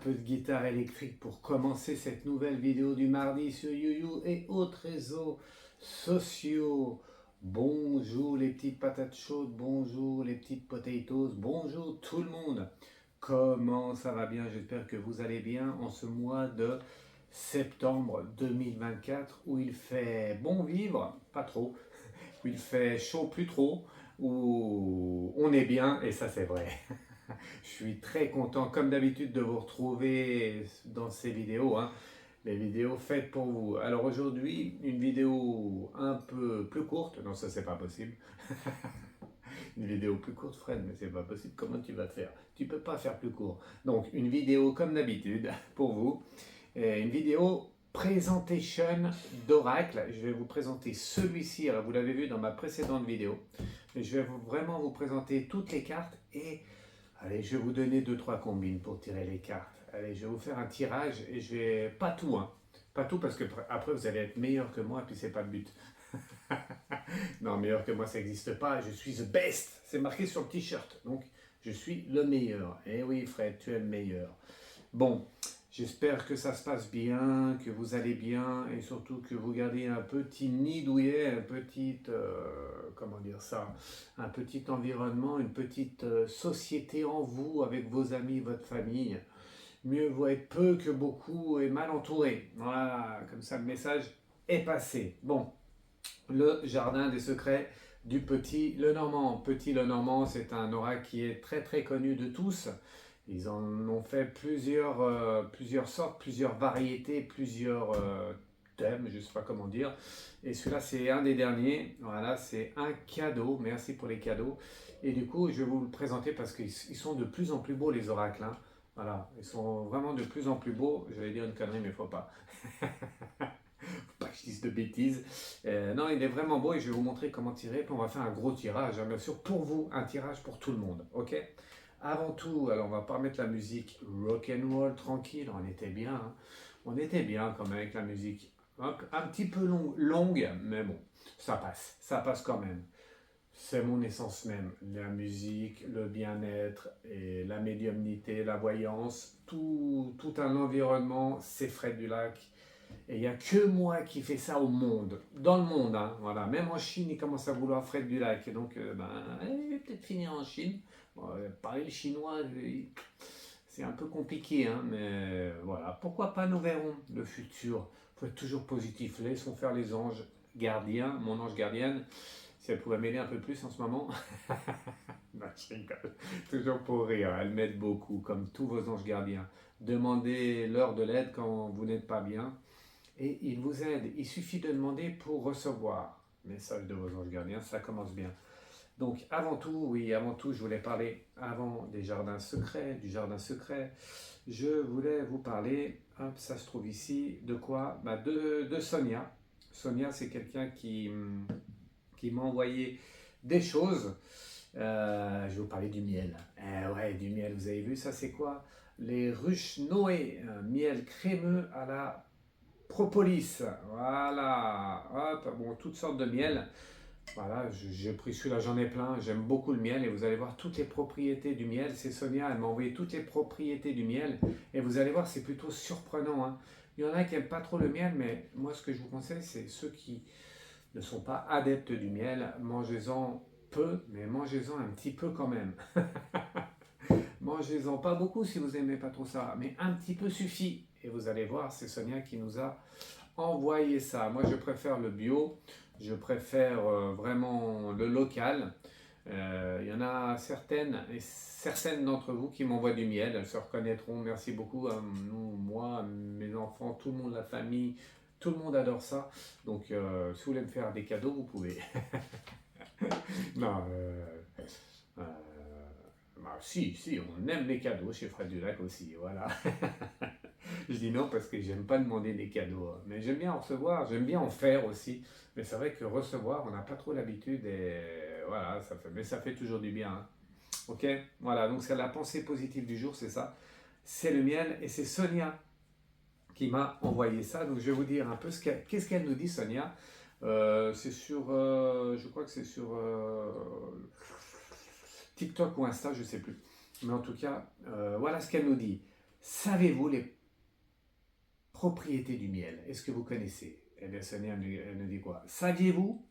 peu de guitare électrique pour commencer cette nouvelle vidéo du mardi sur YouYou et autres réseaux sociaux. Bonjour les petites patates chaudes, bonjour les petites potatoes, bonjour tout le monde. Comment ça va bien? J'espère que vous allez bien en ce mois de septembre 2024 où il fait bon vivre, pas trop, où il fait chaud plus trop, où on est bien et ça c'est vrai. Je suis très content, comme d'habitude, de vous retrouver dans ces vidéos, hein, les vidéos faites pour vous. Alors aujourd'hui, une vidéo un peu plus courte. Non, ça c'est pas possible. Une vidéo plus courte, Fred, mais c'est pas possible. Comment tu vas faire? Tu peux pas faire plus court. Donc une vidéo comme d'habitude pour vous. Une vidéo présentation d'Oracle. Je vais vous présenter celui-ci. Alors vous l'avez vu dans ma précédente vidéo. Mais je vais vraiment vous présenter toutes les cartes et allez, je vais vous donner 2-3 combines pour tirer les cartes. Allez, je vais vous faire un tirage et je vais... Pas tout, hein. Pas tout parce que après vous allez être meilleur que moi, puis c'est pas le but. Non, meilleur que moi, ça n'existe pas. Je suis the best. C'est marqué sur le t-shirt. Donc, je suis le meilleur. Eh oui, Fred, tu es le meilleur. Bon, j'espère que ça se passe bien, que vous allez bien et surtout que vous gardez un petit nid douillet, un petit, comment dire ça, un petit environnement, une petite société en vous avec vos amis, votre famille. Mieux vaut être peu que beaucoup et mal entouré. Voilà, comme ça le message est passé. Bon, le jardin des secrets du Petit Lenormand. Petit Lenormand, c'est un oracle qui est très très connu de tous. Ils en ont fait plusieurs sortes, plusieurs variétés, plusieurs thèmes, je ne sais pas comment dire. Et celui-là, c'est un des derniers. Voilà, c'est un cadeau. Merci pour les cadeaux. Et du coup, je vais vous le présenter parce qu'ils sont de plus en plus beaux, les oracles, hein. Voilà, ils sont vraiment de plus en plus beaux. J'allais dire une connerie, mais il ne faut pas. Pas que je dise de bêtises. Non, il est vraiment beau et je vais vous montrer comment tirer. Puis on va faire un gros tirage, hein, bien sûr, pour vous, un tirage pour tout le monde. Ok? Avant tout, alors on va pas mettre la musique rock and roll tranquille, on était bien, hein. On était bien quand même avec la musique. Un petit peu longue, mais bon, ça passe quand même. C'est mon essence même, la musique, le bien-être et la médiumnité, la voyance, tout un environnement, c'est Fred Dulac. Et il n'y a que moi qui fais ça au monde, dans le monde, hein, voilà. Même en Chine, ils commencent à vouloir Fred Dulac. Et donc, il va peut-être finir en Chine. Bon, parler le chinois, c'est un peu compliqué, hein, mais voilà. Pourquoi pas, nous verrons le futur. Il faut être toujours positif. Laissons faire les anges gardiens, mon ange gardienne. Si elle pouvait m'aider un peu plus en ce moment. Non, je rigole. Toujours pour rire. Elle m'aide beaucoup, comme tous vos anges gardiens. Demandez-leur de l'aide quand vous n'êtes pas bien. Et ils vous aident. Il suffit de demander pour recevoir. Message de vos anges gardiens, ça commence bien. Donc avant tout, oui, avant tout, je voulais parler avant des jardins secrets, du jardin secret. Je voulais vous parler, hop, ça se trouve ici, de quoi? De Sonia. Sonia, c'est quelqu'un qui m'a envoyé des choses. Je vais vous parler du miel. Ouais, du miel, vous avez vu, ça c'est quoi? Les ruches Noé, un miel crémeux à la propolis. Voilà, hop, bon, toutes sortes de miel. Voilà, j'ai pris celui-là, j'en ai plein. J'aime beaucoup le miel et vous allez voir toutes les propriétés du miel. C'est Sonia, elle m'a envoyé toutes les propriétés du miel et vous allez voir, c'est plutôt surprenant, hein. Il y en a qui n'aiment pas trop le miel, mais moi, ce que je vous conseille, c'est ceux qui ne sont pas adeptes du miel. Mangez-en peu, mais mangez-en un petit peu quand même. Mangez-en pas beaucoup si vous n'aimez pas trop ça, mais un petit peu suffit. Et vous allez voir, c'est Sonia qui nous a envoyé ça. Moi, je préfère le bio, je préfère vraiment le local. Il y en a certaines d'entre vous qui m'envoient du miel, elles se reconnaîtront. Merci beaucoup. Nous, moi, mes enfants, tout le monde, la famille, tout le monde adore ça. Donc, si vous voulez me faire des cadeaux, vous pouvez. Non, euh, si, on aime les cadeaux chez Fred Dulac aussi, voilà. Je dis non parce que j'aime pas demander des cadeaux, hein. Mais j'aime bien en recevoir, j'aime bien en faire aussi. Mais c'est vrai que recevoir, on n'a pas trop l'habitude et voilà, mais ça fait toujours du bien, hein. Ok, voilà, donc c'est la pensée positive du jour, c'est ça. C'est le miel et c'est Sonia qui m'a envoyé ça. Donc je vais vous dire un peu qu'est-ce qu'elle nous dit, Sonia. C'est sur, je crois que c'est sur TikTok ou Insta, je sais plus. Mais en tout cas, voilà ce qu'elle nous dit. Savez-vous les propriétés du miel? Est-ce que vous connaissez? Eh bien, Sonia nous dit quoi? Saviez-vous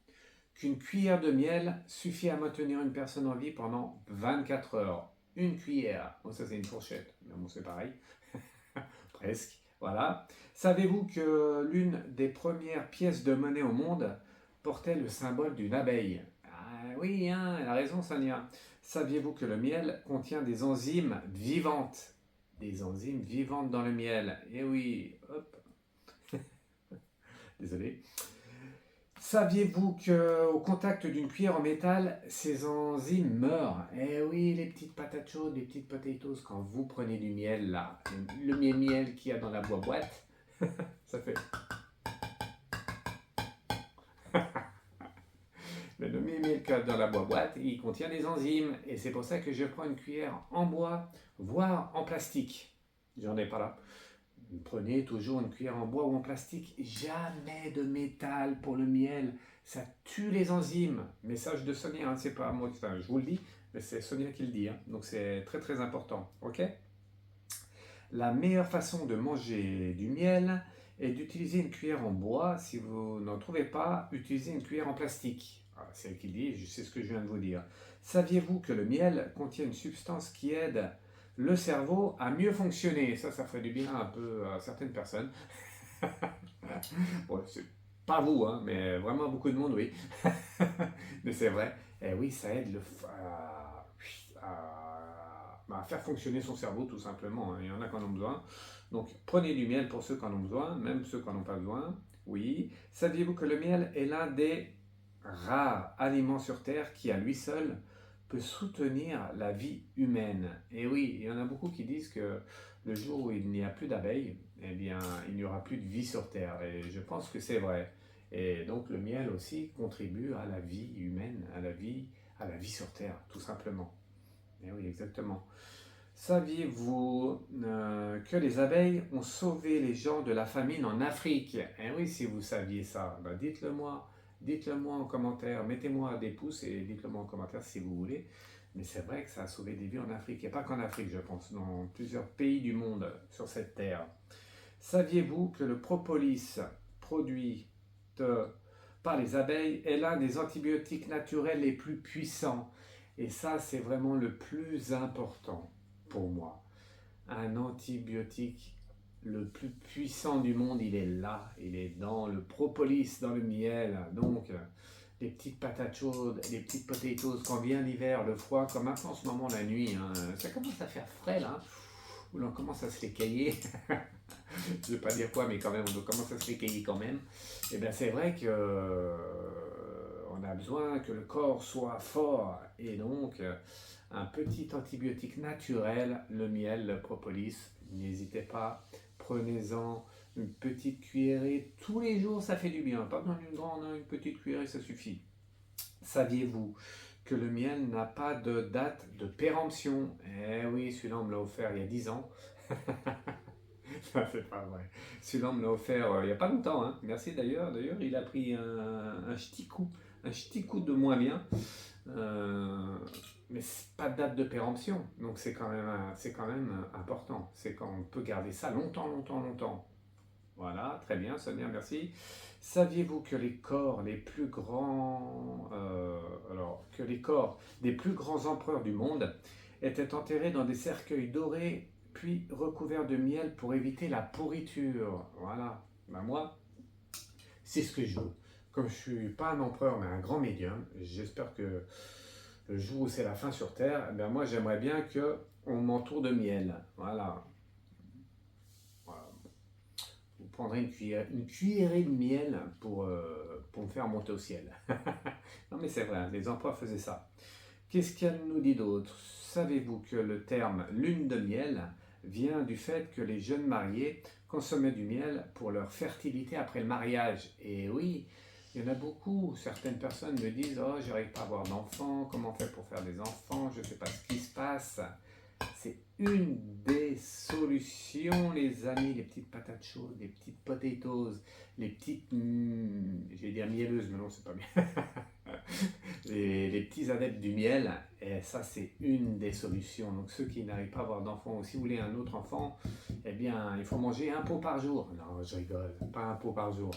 qu'une cuillère de miel suffit à maintenir une personne en vie pendant 24 heures? Une cuillère. Bon, ça c'est une fourchette, mais bon, c'est pareil. Presque. Voilà. Savez-vous que l'une des premières pièces de monnaie au monde portait le symbole d'une abeille? Ah oui, hein, elle a raison, Sonia. Saviez-vous que le miel contient des enzymes vivantes? Des enzymes vivantes dans le miel. Eh oui, hop, désolé. Saviez-vous qu'au contact d'une cuillère en métal, ces enzymes meurent? Eh oui, les petites patates chaudes, les petites potatoes, quand vous prenez du miel là, le miel qu'il y a dans la boîte, ça fait... Le miel qu'il y a dans la boîte, il contient des enzymes. Et c'est pour ça que je prends une cuillère en bois, voire en plastique. J'en ai pas là. Prenez toujours une cuillère en bois ou en plastique, jamais de métal pour le miel, ça tue les enzymes. Message de Sonia, hein, c'est pas moi, enfin, je vous le dis, mais c'est Sonia qui le dit, hein, donc c'est très très important, ok? La meilleure façon de manger du miel est d'utiliser une cuillère en bois. Si vous n'en trouvez pas, utilisez une cuillère en plastique. Voilà, c'est elle qui le dit, c'est ce que je viens de vous dire. Saviez-vous que le miel contient une substance qui aide le cerveau à mieux fonctionner? Ça ferait du bien un peu à certaines personnes. Bon, c'est pas vous, hein, mais vraiment beaucoup de monde, oui. Mais c'est vrai. Et oui, ça aide à faire fonctionner son cerveau, tout simplement, hein. Il y en a qui en ont besoin. Donc, prenez du miel pour ceux qui en ont besoin, même ceux qui n'en ont pas besoin. Oui. Saviez-vous que le miel est l'un des rares aliments sur Terre qui, à lui seul, peut soutenir la vie humaine? Et oui, il y en a beaucoup qui disent que le jour où il n'y a plus d'abeilles, eh bien, il n'y aura plus de vie sur Terre. Et je pense que c'est vrai. Et donc, le miel aussi contribue à la vie humaine, à la vie sur Terre, tout simplement. Et oui, exactement. Saviez-vous que les abeilles ont sauvé les gens de la famine en Afrique? Eh oui, si vous saviez ça, ben dites-le moi. Dites-le moi en commentaire. Mettez-moi des pouces et dites-le moi en commentaire si vous voulez. Mais c'est vrai que ça a sauvé des vies en Afrique. Et pas qu'en Afrique, je pense, dans plusieurs pays du monde sur cette terre. Saviez-vous que le propolis produit par les abeilles est l'un des antibiotiques naturels les plus puissants? Et ça, c'est vraiment le plus important pour moi. Un antibiotique le plus puissant du monde, il est là. Il est dans le propolis, dans le miel. Donc, les petites patates chaudes, les petites potatoes, quand vient l'hiver, le froid, comme maintenant en ce moment la nuit, hein, ça commence à faire frais là. Où l'on commence à se les cailler. Je ne vais pas dire quoi, mais quand même, on commence à se les cailler quand même. Et bien, c'est vrai que on a besoin que le corps soit fort. Et donc, un petit antibiotique naturel, le miel, le propolis, n'hésitez pas, prenez-en une petite cuillerée tous les jours, ça fait du bien. Pas dans une grande, une petite cuillerée, ça suffit. Saviez-vous que le miel n'a pas de date de péremption? Eh oui, celui-là, on me l'a offert il y a 10 ans. C'est pas vrai. Celui-là, on me l'a offert il n'y a pas longtemps, hein. Merci d'ailleurs. D'ailleurs, il a pris un ch'ti coup de moins bien. Mais c'est pas de date de péremption. Donc c'est quand même important. C'est qu'on peut garder ça longtemps, longtemps, longtemps. Voilà, très bien, Sonia, merci. Saviez-vous que les corps les plus grands, que les corps des plus grands empereurs du monde étaient enterrés dans des cercueils dorés puis recouverts de miel pour éviter la pourriture? Voilà. Ben moi, c'est ce que je veux. Comme je suis pas un empereur mais un grand médium, j'espère que le jour où c'est la fin sur Terre, eh bien moi j'aimerais bien que on m'entoure de miel. Voilà. Voilà. Vous prendrez une cuillerée de miel pour me faire monter au ciel. Non mais c'est vrai, les empereurs faisaient ça. Qu'est-ce qu'elle nous dit d'autre? Savez-vous que le terme lune de miel vient du fait que les jeunes mariés consommaient du miel pour leur fertilité après le mariage? Et oui, il y en a beaucoup. Certaines personnes me disent: oh, j'arrive pas à avoir d'enfants, comment faire pour faire des enfants, je ne sais pas ce qui se passe. C'est une des solutions, les amis, les petites patates chaudes, les petites potatoes, les petites, je vais dire mielleuses, mais non, c'est pas bien. les petits adeptes du miel, et ça c'est une des solutions. Donc ceux qui n'arrivent pas à avoir d'enfant, ou si vous voulez un autre enfant, eh bien il faut manger un pot par jour. Non, je rigole, pas un pot par jour,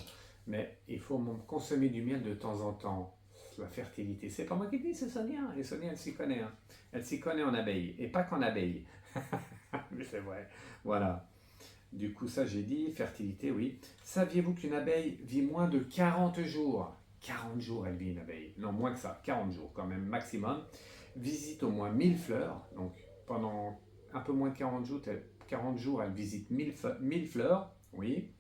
mais il faut consommer du miel de temps en temps. La fertilité, c'est pas moi qui dis, c'est Sonia. Et Sonia, elle s'y connaît. Hein. Elle s'y connaît en abeilles, et pas qu'en abeilles. Mais c'est vrai. Voilà. Du coup, ça j'ai dit, fertilité, oui. Saviez-vous qu'une abeille vit moins de 40 jours? 40 jours, elle vit une abeille. Non, moins que ça, 40 jours quand même, maximum. Visite au moins 1000 fleurs. Donc, pendant un peu moins de 40 jours, elle visite 1000 fleurs, oui.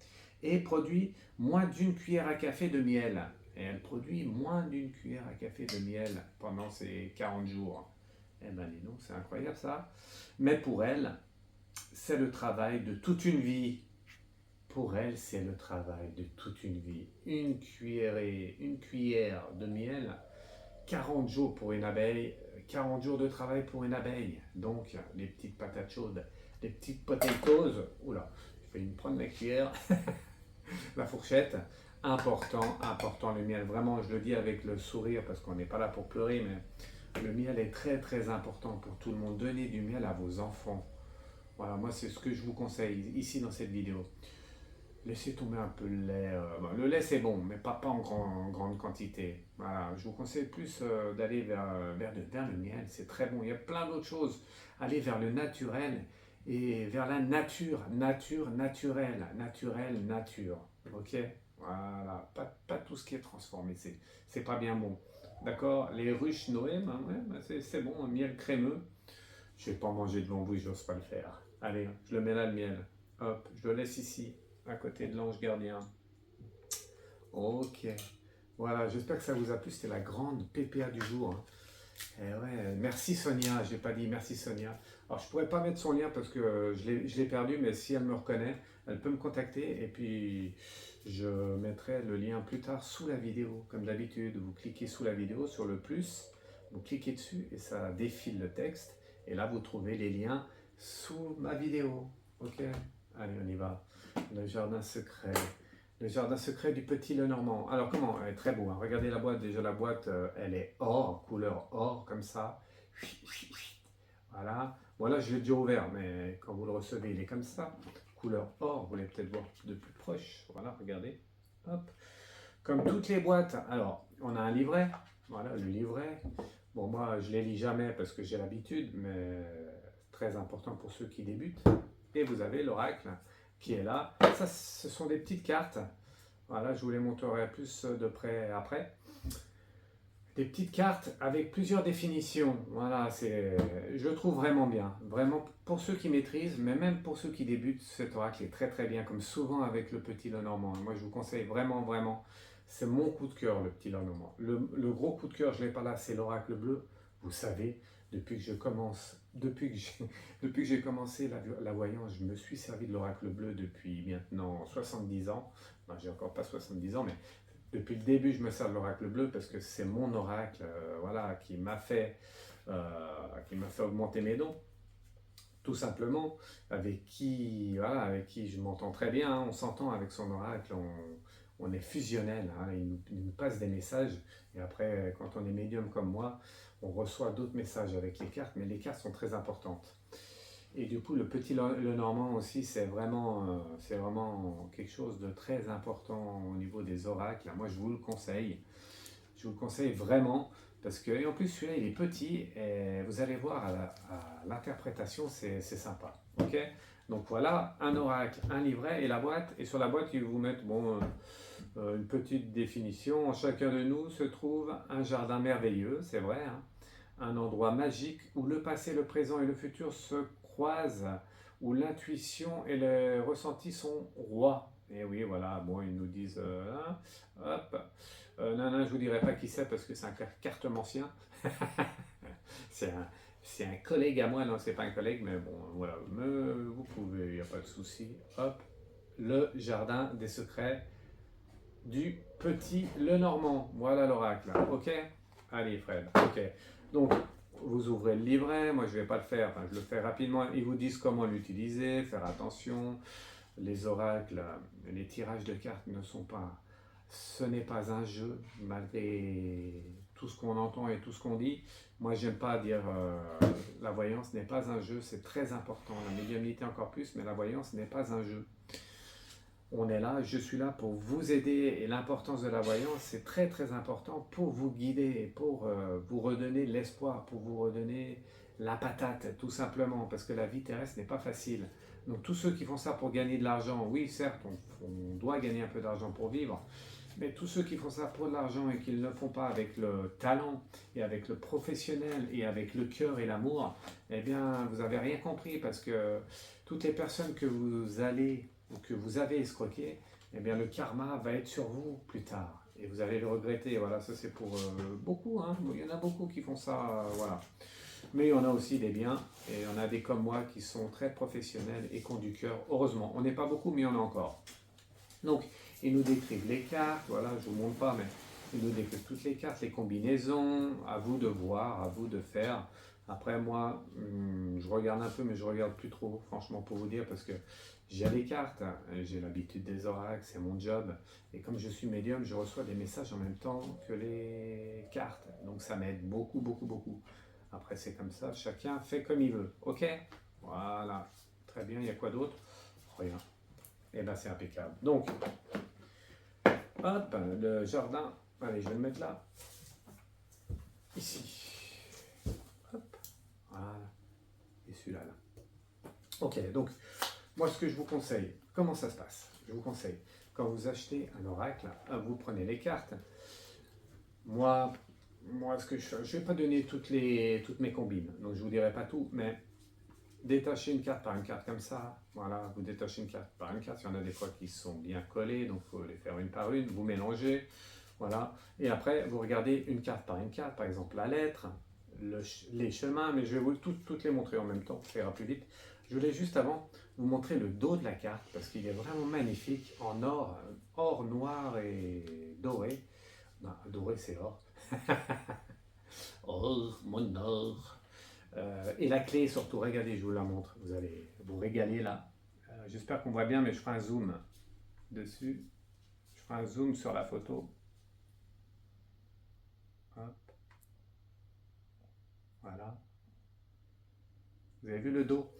Et produit moins d'une cuillère à café de miel. Et elle produit moins d'une cuillère à café de miel pendant ces 40 jours. Eh ben, dis donc, c'est incroyable ça. Mais pour elle, c'est le travail de toute une vie. Pour elle, c'est le travail de toute une vie. Une cuillère de miel, 40 jours pour une abeille, 40 jours de travail pour une abeille. Donc, les petites patates chaudes, les petites potatoes. Oula, je vais me prendre la cuillère, la fourchette. Important le miel. Vraiment, je le dis avec le sourire parce qu'on n'est pas là pour pleurer, mais le miel est très très important pour tout le monde. Donnez du miel à vos enfants. Voilà, moi c'est ce que je vous conseille ici dans cette vidéo. Laissez tomber un peu le lait. Bon, le lait c'est bon, mais pas en grande quantité. Voilà, je vous conseille plus d'aller vers le miel, c'est très bon. Il y a plein d'autres choses. Allez vers le naturel et vers la nature. Nature, naturelle. Naturel, nature. Ok? Voilà, pas tout ce qui est transformé, c'est pas bien bon. D'accord? Les ruches Noëm, hein, ouais, bah, c'est bon, un miel crémeux. Je vais pas manger devant vous, j'ose pas le faire. Allez, je le mets là le miel. Hop, je le laisse ici, à côté de l'ange gardien. Ok. Voilà, j'espère que ça vous a plu. C'était la grande PPA du jour. Hein. Et ouais, merci Sonia, j'ai pas dit merci Sonia. Alors je pourrais pas mettre son lien parce que je l'ai perdu, mais si elle me reconnaît, elle peut me contacter et puis je mettrai le lien plus tard sous la vidéo. Comme d'habitude, vous cliquez sous la vidéo sur le plus, vous cliquez dessus et ça défile le texte. Et là, vous trouvez les liens sous ma vidéo. Ok? Allez, on y va. Le jardin secret. Le jardin secret du petit Lenormand. Alors comment? Elle est très beau. Hein. Regardez la boîte. Déjà la boîte, elle est or, couleur or, comme ça. Voilà. Voilà, je l'ai déjà ouvert, mais quand vous le recevez, il est comme ça. Couleur or, vous voulez peut-être voir de plus proche. Voilà, regardez. Hop. Comme toutes les boîtes. Alors, on a un livret. Voilà, le livret. Bon, moi, je ne les lis jamais parce que j'ai l'habitude, mais très important pour ceux qui débutent. Et vous avez l'oracle qui est là. Ça, ce sont des petites cartes. Voilà, je vous les montrerai plus de près après. Des petites cartes avec plusieurs définitions. Voilà, je le trouve vraiment bien. Vraiment, pour ceux qui maîtrisent, mais même pour ceux qui débutent, cet oracle est très très bien, comme souvent avec le petit Lenormand. Moi, je vous conseille vraiment. C'est mon coup de cœur, le petit Lenormand. Le gros coup de cœur, je ne l'ai pas là, c'est l'oracle bleu. Vous savez, depuis que j'ai commencé la voyance, je me suis servi de l'oracle bleu depuis maintenant 70 ans. Ben, j'ai encore pas 70 ans, mais depuis le début, je me sers de l'oracle bleu parce que c'est mon oracle voilà, qui m'a fait augmenter mes dons. Tout simplement, avec qui je m'entends très bien, hein, on s'entend avec son oracle, on est fusionnel, hein, il nous passe des messages, et après, quand on est médium comme moi, on reçoit d'autres messages avec les cartes, mais les cartes sont très importantes. Et du coup, le petit Lenormand aussi, c'est vraiment quelque chose de très important au niveau des oracles. Moi, je vous le conseille. Je vous le conseille vraiment. Parce que, et en plus, celui-là, il est petit. Et vous allez voir, à l'interprétation, c'est sympa. Ok? Donc voilà, un oracle, un livret et la boîte. Et sur la boîte, ils vous mettent une petite définition. En chacun de nous se trouve un jardin merveilleux, c'est vrai. Hein, un endroit magique où le passé, le présent et le futur se croisent, où l'intuition et le ressenti sont rois. Et oui, voilà, bon, ils nous disent, hop, non, je vous dirai pas qui c'est parce que c'est un cartomancien. c'est un collègue à moi, non, c'est pas un collègue, mais bon, voilà, vous pouvez, il n'y a pas de souci. Hop, le jardin des secrets du petit Lenormand. Voilà l'oracle, ok? Allez, Fred, ok. Donc, vous ouvrez le livret, moi je ne vais pas le faire, enfin, je le fais rapidement, ils vous disent comment l'utiliser, faire attention, les oracles, les tirages de cartes ce n'est pas un jeu, malgré tout ce qu'on entend et tout ce qu'on dit. Moi, j'aime pas dire la voyance n'est pas un jeu, c'est très important. La médiumnité encore plus, mais la voyance n'est pas un jeu. On est là, je suis là pour vous aider et l'importance de la voyance, c'est très très important pour vous guider et pour vous redonner l'espoir, pour vous redonner la patate, tout simplement, parce que la vie terrestre n'est pas facile. Donc tous ceux qui font ça pour gagner de l'argent, oui certes, on doit gagner un peu d'argent pour vivre, mais tous ceux qui font ça pour de l'argent et qui ne le font pas avec le talent et avec le professionnel et avec le cœur et l'amour, eh bien vous n'avez rien compris, parce que toutes les personnes que vous allez ou que vous avez escroqué, eh bien le karma va être sur vous plus tard et vous allez le regretter. Voilà, ça c'est pour beaucoup, hein. Il y en a beaucoup qui font ça, voilà. Mais il y en a aussi des biens et il y en a des comme moi qui sont très professionnels et qui ont du cœur. Heureusement, on n'est pas beaucoup, mais il y en a encore. Donc, ils nous décrivent les cartes, voilà, je ne vous montre pas, mais ils nous décrivent toutes les cartes, les combinaisons, à vous de voir, à vous de faire. Après, moi, je regarde un peu, mais je ne regarde plus trop, franchement, pour vous dire, parce que j'ai les cartes, hein, j'ai l'habitude des oracles, c'est mon job. Et comme je suis médium, je reçois des messages en même temps que les cartes. Donc, ça m'aide beaucoup, beaucoup, beaucoup. Après, c'est comme ça, chacun fait comme il veut. Ok? Voilà. Très bien, il y a quoi d'autre? Rien. Et bien, c'est impeccable. Donc, hop, le jardin. Allez, je vais le mettre là. Ici. Hop. Voilà. Et celui-là, là. Ok, donc, moi, ce que je vous conseille, comment ça se passe? Je vous conseille, quand vous achetez un oracle, vous prenez les cartes. Moi, ce que je fais, je ne vais pas donner toutes mes combines, donc je ne vous dirai pas tout, mais détachez une carte par une carte comme ça, voilà, vous détachez une carte par une carte, il y en a des fois qui sont bien collées, donc il faut les faire une par une, vous mélangez, voilà, et après vous regardez une carte par une carte, par exemple la lettre, les chemins, mais je vais vous toutes les montrer en même temps, ça ira plus vite. Je voulais juste avant vous montrer le dos de la carte, parce qu'il est vraiment magnifique, en or noir et doré. Non, doré c'est or. Or, mon or. Et la clé surtout, regardez, je vous la montre, vous allez vous régaler là. J'espère qu'on voit bien, mais je ferai un zoom dessus. Je ferai un zoom sur la photo. Hop. Voilà. Vous avez vu le dos?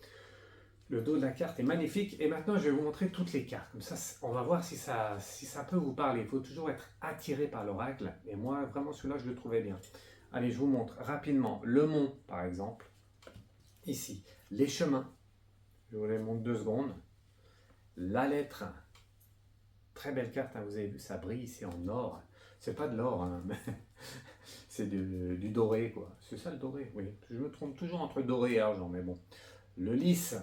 Le dos de la carte est magnifique. Et maintenant, je vais vous montrer toutes les cartes. Comme ça, on va voir si ça peut vous parler. Il faut toujours être attiré par l'oracle. Et moi, vraiment, celui-là, je le trouvais bien. Allez, je vous montre rapidement le mont, par exemple. Ici, les chemins. Je vous les montre 2 secondes. La lettre. Très belle carte, hein, vous avez vu, ça brille, c'est en or. C'est pas de l'or, hein, mais c'est du doré, quoi. C'est ça le doré, oui. Je me trompe toujours entre doré et argent, mais bon. Le lys,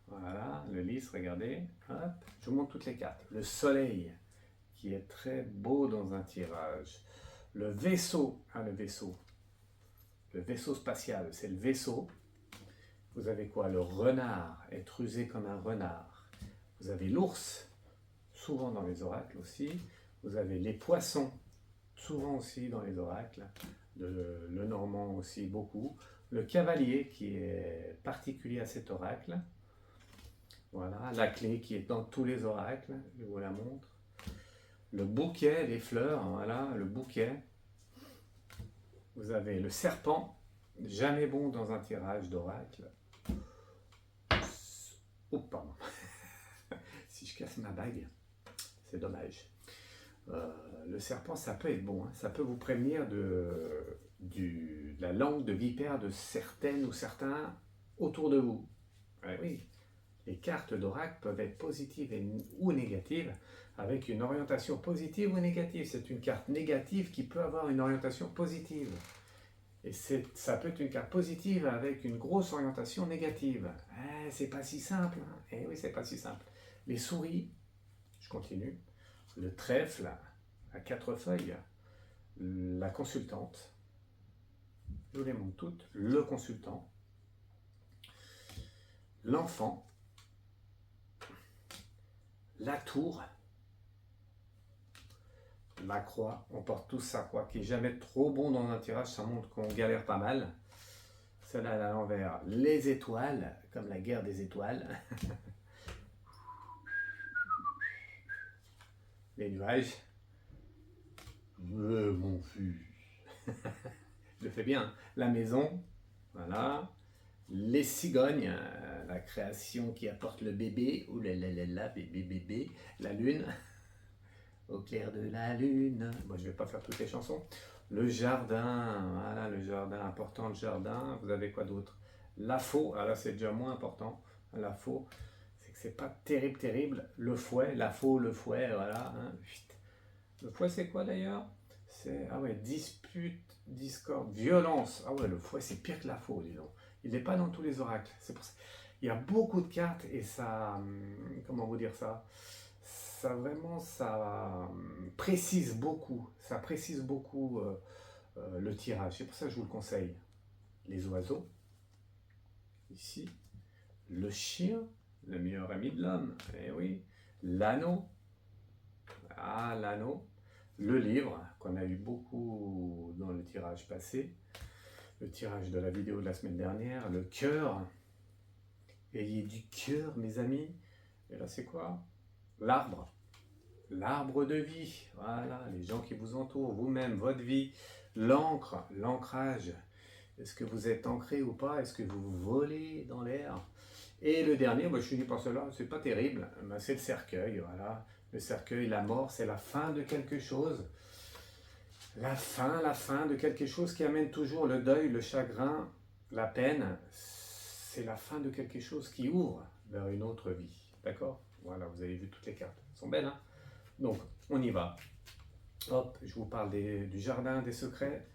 voilà, le lys, regardez. Hop, je vous montre toutes les cartes. Le soleil, qui est très beau dans un tirage. Le vaisseau, le vaisseau. Le vaisseau spatial, c'est le vaisseau. Vous avez quoi? Le renard, être rusé comme un renard. Vous avez l'ours, souvent dans les oracles aussi. Vous avez les poissons, souvent aussi dans les oracles. Le normand aussi, beaucoup. Le cavalier, qui est particulier à cet oracle. Voilà, la clé qui est dans tous les oracles, je vous la montre. Le bouquet, les fleurs, voilà, le bouquet. Vous avez le serpent, jamais bon dans un tirage d'oracle. Oh, pardon. Si je casse ma bague, c'est dommage. Le serpent, ça peut être bon, hein. Ça peut vous prévenir de la langue de vipère de certaines ou certains autour de vous. Oui, les cartes d'oracle peuvent être positives ou négatives, avec une orientation positive ou négative. C'est une carte négative qui peut avoir une orientation positive. Et ça peut être une carte positive avec une grosse orientation négative. C'est pas si simple, hein. Eh oui, c'est pas si simple. Les souris, je continue. Le trèfle à 4 feuilles, la consultante, je vous les montre toutes, le consultant, l'enfant, la tour, la croix, on porte tous sa croix, qui est jamais trop bon dans un tirage, ça montre qu'on galère pas mal. Celle-là à l'envers, les étoiles, comme la guerre des étoiles. Les nuages. Mon fils. le fais bien. La maison, voilà. Les cigognes, la création qui apporte le bébé. Ouh là là là là, bébé, bébé. La lune, au clair de la lune. Moi, je vais pas faire toutes les chansons. Le jardin, voilà, le jardin, important le jardin. Vous avez quoi d'autre? La faux, ah là c'est déjà moins important. La faux, c'est que c'est pas terrible, terrible. Le fouet, la faux, le fouet, voilà. Hein. Le fouet, c'est quoi d'ailleurs? C'est, ah ouais, dispute, discorde, violence. Ah ouais, le fouet, c'est pire que la faux, dis donc. Il n'est pas dans tous les oracles. C'est pour ça. Il y a beaucoup de cartes et ça, comment vous dire ça? Ça vraiment, ça précise beaucoup. Ça précise beaucoup le tirage. C'est pour ça que je vous le conseille. Les oiseaux, ici. Le chien, le meilleur ami de l'homme. Eh oui. L'anneau. Ah, l'anneau. Le livre, qu'on a eu beaucoup dans le tirage passé, le tirage de la vidéo de la semaine dernière, le cœur, ayez du cœur mes amis, et là c'est quoi? L'arbre, l'arbre de vie, voilà, les gens qui vous entourent, vous-même, votre vie, l'encre, l'ancrage, est-ce que vous êtes ancré ou pas, est-ce que vous volez dans l'air? Et le dernier, moi je finis par cela, c'est pas terrible, c'est le cercueil, voilà. Le cercueil, la mort, c'est la fin de quelque chose. La fin de quelque chose qui amène toujours le deuil, le chagrin, la peine. C'est la fin de quelque chose qui ouvre vers une autre vie. D'accord? Voilà, vous avez vu toutes les cartes. Elles sont belles, hein? Donc, on y va. Hop, je vous parle du jardin des secrets,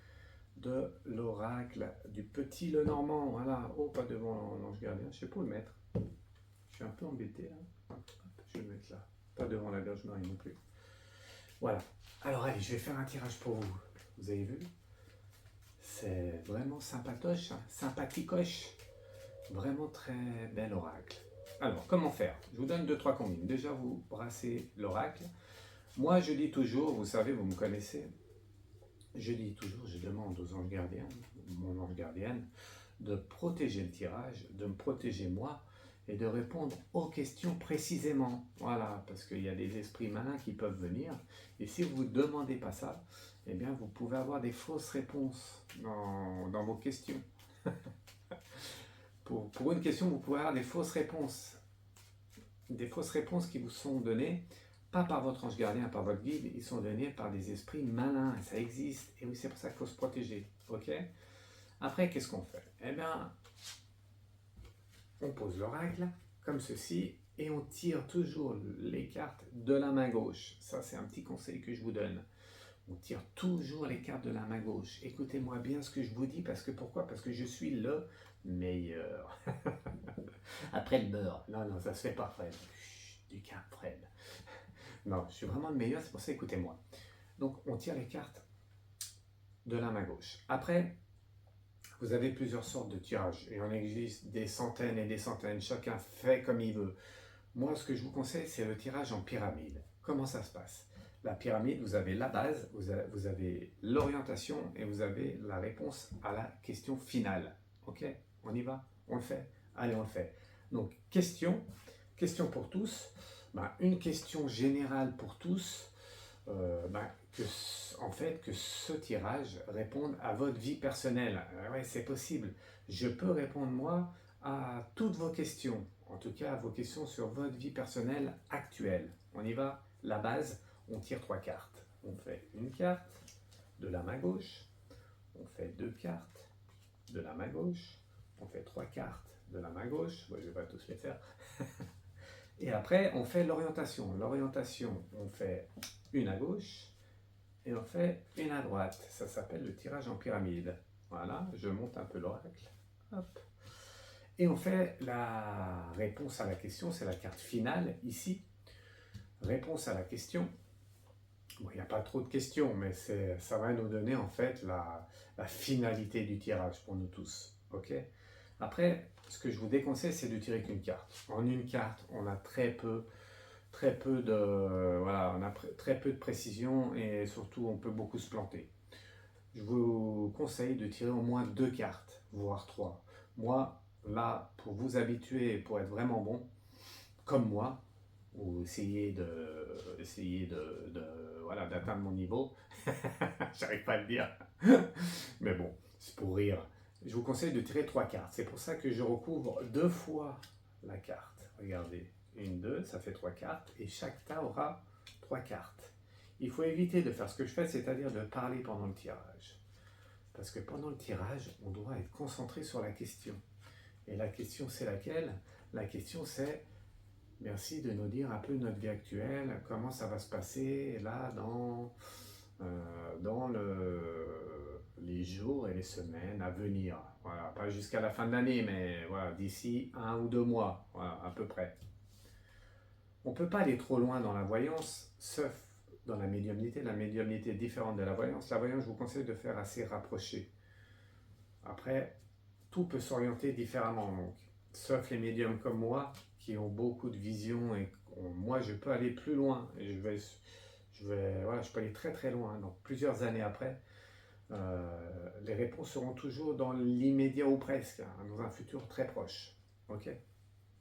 de l'oracle du petit Lenormand. Voilà. Oh, pas devant l'ange gardien. Je sais pas où le mettre. Je suis un peu embêté là. Hop, je vais le mettre là. Pas devant la Vierge Marie non plus. Voilà. Alors allez, je vais faire un tirage pour vous. Vous avez vu? C'est vraiment sympatoche, hein, sympathicoche. Vraiment très bel oracle. Alors, comment faire? Je vous donne 2-3 combines. Déjà, vous brassez l'oracle. Moi, je dis toujours, vous savez, vous me connaissez, je dis toujours, je demande aux anges gardiens, mon ange gardienne, de protéger le tirage, de me protéger moi, et de répondre aux questions précisément. Voilà, parce qu'il y a des esprits malins qui peuvent venir, et si vous ne demandez pas ça, eh bien vous pouvez avoir des fausses réponses dans vos questions. Pour une question, vous pouvez avoir des fausses réponses. Des fausses réponses qui vous sont données, pas par votre ange gardien, par votre guide, ils sont donnés par des esprits malins, ça existe, et oui, c'est pour ça qu'il faut se protéger, ok? Après, qu'est-ce qu'on fait? Eh bien, on pose l'oracle, comme ceci, et on tire toujours les cartes de la main gauche. Ça, c'est un petit conseil que je vous donne. On tire toujours les cartes de la main gauche. Écoutez-moi bien ce que je vous dis, parce que pourquoi? Parce que je suis le meilleur. Après le beurre. Non, non, ça se fait pas, Fred. Chut, du calme, Fred. Non, je suis vraiment le meilleur, c'est pour ça, écoutez-moi. Donc, on tire les cartes de la main gauche. Après, vous avez plusieurs sortes de tirages. Et on existe des centaines et des centaines. Chacun fait comme il veut. Moi, ce que je vous conseille, c'est le tirage en pyramide. Comment ça se passe? La pyramide, vous avez la base, vous avez l'orientation et vous avez la réponse à la question finale. Ok? On y va? On le fait? Allez, on le fait. Donc, question pour tous. Une question générale pour tous. En fait, que ce tirage réponde à votre vie personnelle. Ouais, c'est possible. Je peux répondre, moi, à toutes vos questions. En tout cas, à vos questions sur votre vie personnelle actuelle. On y va? La base, on tire 3 cartes. On fait une carte de la main gauche. On fait 2 cartes de la main gauche. On fait 3 cartes de la main gauche. Bon, je ne vais pas tous les faire. Et après, on fait l'orientation. L'orientation, on fait une à gauche et on fait une à droite. Ça s'appelle le tirage en pyramide. Voilà, je monte un peu l'oracle. Hop. Et on fait la réponse à la question, c'est la carte finale ici. Réponse à la question. Bon, il n'y a pas trop de questions, mais ça va nous donner en fait la finalité du tirage pour nous tous. Ok? Après, ce que je vous déconseille, c'est de tirer qu'une carte. En une carte, on a très peu de précision et surtout on peut beaucoup se planter. Je vous conseille de tirer au moins 2 cartes, voire 3. Moi, là, pour vous habituer et pour être vraiment bon, comme moi, ou essayer d'atteindre mon niveau, j'arrive pas à le dire, mais bon, c'est pour rire. Je vous conseille de tirer 3 cartes. C'est pour ça que je recouvre 2 fois la carte. Regardez, 1, 2, ça fait 3 cartes. Et chaque tas aura 3 cartes. Il faut éviter de faire ce que je fais, c'est-à-dire de parler pendant le tirage. Parce que pendant le tirage, on doit être concentré sur la question. Et la question, c'est laquelle? La question, c'est, merci de nous dire un peu notre vie actuelle, comment ça va se passer là dans les jours et les semaines à venir. Voilà, pas jusqu'à la fin de l'année, mais voilà, d'ici 1 ou 2 mois, voilà, à peu près. On ne peut pas aller trop loin dans la voyance, sauf dans la médiumnité. La médiumnité est différente de la voyance. La voyance, je vous conseille de faire assez rapproché. Après, tout peut s'orienter différemment, donc. Sauf les médiums comme moi, qui ont beaucoup de vision, et moi, je peux aller plus loin. Et voilà, je peux aller très très loin. Donc, plusieurs années après, les réponses seront toujours dans l'immédiat ou presque, hein, dans un futur très proche. Ok?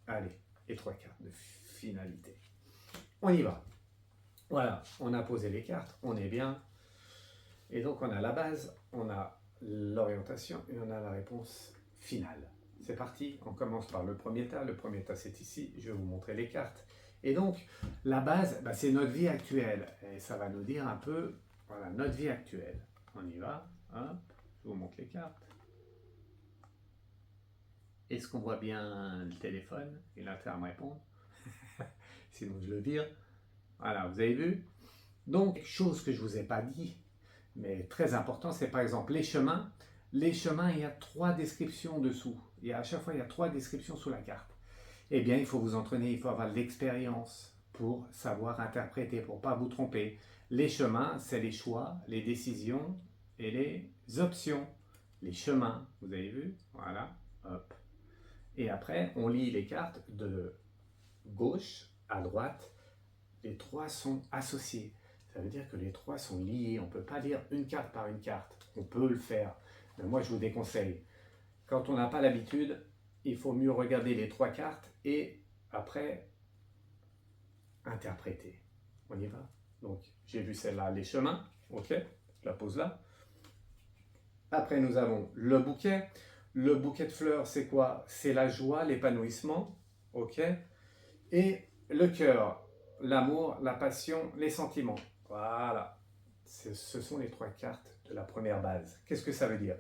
Allez, et 3 cartes de finalité. On y va. Voilà, on a posé les cartes, on est bien. Et donc on a la base, on a l'orientation et on a la réponse finale. C'est parti, on commence par le premier tas. Le premier tas c'est ici, je vais vous montrer les cartes. Et donc la base, bah, c'est notre vie actuelle. Et ça va nous dire un peu, voilà, notre vie actuelle. On y va, hop, je vous montre les cartes. Est-ce qu'on voit bien le téléphone? Il a intérêt à me répondre. Sinon je le vire. Voilà, vous avez vu? Donc, quelque chose que je ne vous ai pas dit, mais très important, c'est par exemple les chemins. Les chemins, il y a 3 descriptions dessous. À chaque fois, il y a 3 descriptions sous la carte. Eh bien, il faut vous entraîner, il faut avoir de l'expérience pour savoir interpréter, pour ne pas vous tromper. Les chemins, c'est les choix, les décisions et les options. Les chemins, vous avez vu? Voilà, hop. Et après, on lit les cartes de gauche à droite. Les 3 sont associés. Ça veut dire que les 3 sont liés. On ne peut pas lire une carte par une carte. On peut le faire. Mais moi, je vous déconseille. Quand on n'a pas l'habitude, il faut mieux regarder les 3 cartes et après, interpréter. On y va? Donc, j'ai vu celle-là, les chemins. Ok, je la pose là. Après, nous avons le bouquet. Le bouquet de fleurs, c'est quoi? C'est la joie, l'épanouissement. Ok. Et le cœur, l'amour, la passion, les sentiments. Voilà. Ce sont les 3 cartes de la première base. Qu'est-ce que ça veut dire?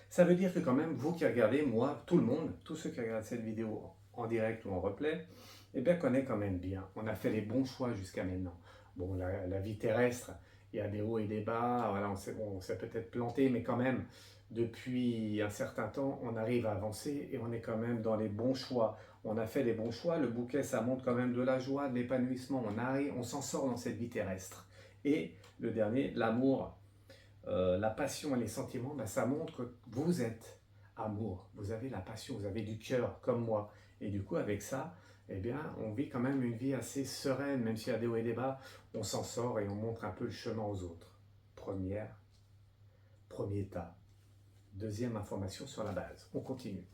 Ça veut dire que quand même, vous qui regardez, moi, tout le monde, tous ceux qui regardent cette vidéo en direct ou en replay, eh bien, connaît quand même bien. On a fait les bons choix jusqu'à maintenant. Bon, la vie terrestre, il y a des hauts et des bas. Voilà, on s'est peut-être planté, mais quand même, depuis un certain temps, on arrive à avancer et on est quand même dans les bons choix. On a fait les bons choix. Le bouquet, ça montre quand même de la joie, de l'épanouissement. On s'en sort dans cette vie terrestre. Et le dernier, l'amour, la passion et les sentiments, ben, ça montre que vous êtes amour. Vous avez la passion, vous avez du cœur, comme moi. Et du coup, avec ça, eh bien, on vit quand même une vie assez sereine, même s'il y a des hauts et des bas, on s'en sort et on montre un peu le chemin aux autres. Premier tas. Deuxième information sur la base. On continue.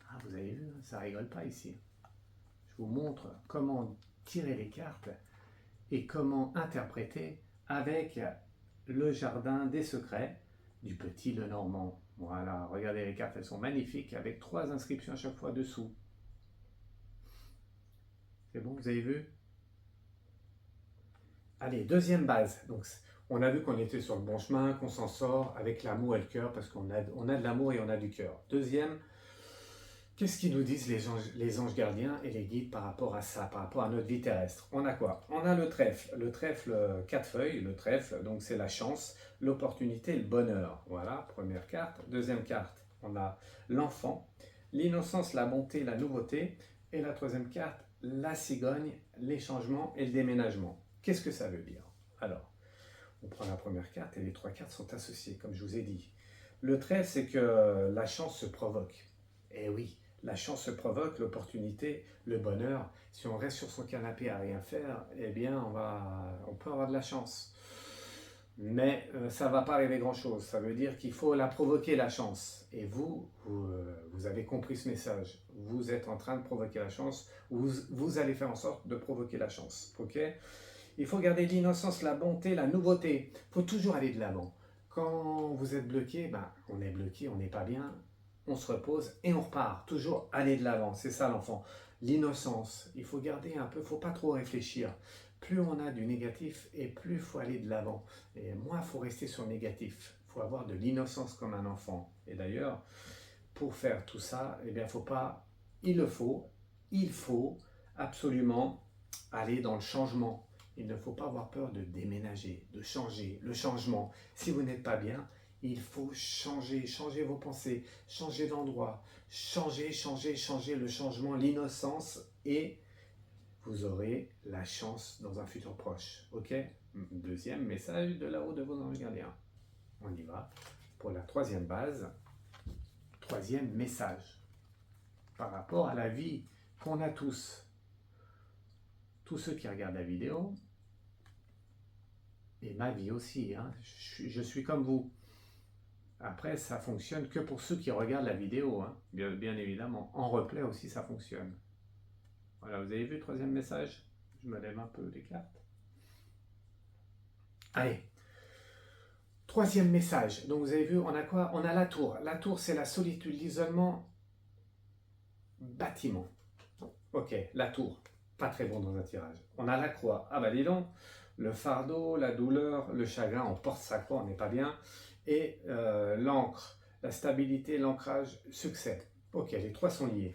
Ah, vous avez vu, ça rigole pas ici. Je vous montre comment tirer les cartes et comment interpréter avec le jardin des secrets du Petit Lenormand. Voilà, regardez les cartes, elles sont magnifiques avec 3 inscriptions à chaque fois dessous. C'est bon, vous avez vu? Allez, deuxième base. Donc, on a vu qu'on était sur le bon chemin, qu'on s'en sort avec l'amour et le cœur, parce qu'on a de l'amour et on a du cœur. Deuxième, qu'est-ce qu'ils nous disent les anges gardiens et les guides par rapport à ça, par rapport à notre vie terrestre? On a quoi? On a le trèfle 4 feuilles, le trèfle, donc c'est la chance, l'opportunité, le bonheur. Voilà, première carte. Deuxième carte, on a l'enfant, l'innocence, la bonté, la nouveauté. Et la troisième carte, la cigogne, les changements et le déménagement. Qu'est-ce que ça veut dire? Alors, on prend la première carte et les 3 cartes sont associées, comme je vous ai dit. Le trèfle, c'est que la chance se provoque. Eh oui, la chance se provoque, l'opportunité, le bonheur. Si on reste sur son canapé à rien faire, eh bien, on peut avoir de la chance. Mais ça ne va pas arriver grand-chose. Ça veut dire qu'il faut la provoquer, la chance. Et vous avez compris ce message. Vous êtes en train de provoquer la chance. Vous allez faire en sorte de provoquer la chance. Ok? Il faut garder l'innocence, la bonté, la nouveauté. Il faut toujours aller de l'avant. Quand vous êtes bloqué, ben, on est bloqué, on n'est pas bien, on se repose et on repart. Toujours aller de l'avant, c'est ça l'enfant. L'innocence, il faut garder un peu, il ne faut pas trop réfléchir. Plus on a du négatif et plus il faut aller de l'avant. Et moins il faut rester sur le négatif. Il faut avoir de l'innocence comme un enfant. Et d'ailleurs, pour faire tout ça, eh bien, faut pas, il faut absolument aller dans le changement. Il ne faut pas avoir peur de déménager, de changer, le changement. Si vous n'êtes pas bien, il faut changer, changer vos pensées, changer d'endroit, changer le changement, l'innocence, et vous aurez la chance dans un futur proche. Ok? Deuxième message de là-haut de vos anges gardiens. On y va pour la troisième base. Troisième message par rapport à la vie qu'on a tous. Tous ceux qui regardent la vidéo, et ma vie aussi, hein, je suis comme vous. Après, ça fonctionne que pour ceux qui regardent la vidéo, hein, bien évidemment. En replay aussi, ça fonctionne. Voilà, vous avez vu le troisième message? Je me lève un peu les cartes. Allez. Troisième message. Donc vous avez vu, on a quoi? On a la tour. La tour, c'est la solitude, l'isolement. Bâtiment. Ok, la tour. Pas très bon dans un tirage. On a la croix. Ah bah dis donc, le fardeau, la douleur, le chagrin, on porte sa croix, on n'est pas bien. Et l'encre, la stabilité, l'ancrage, succès. Ok, les trois sont liés.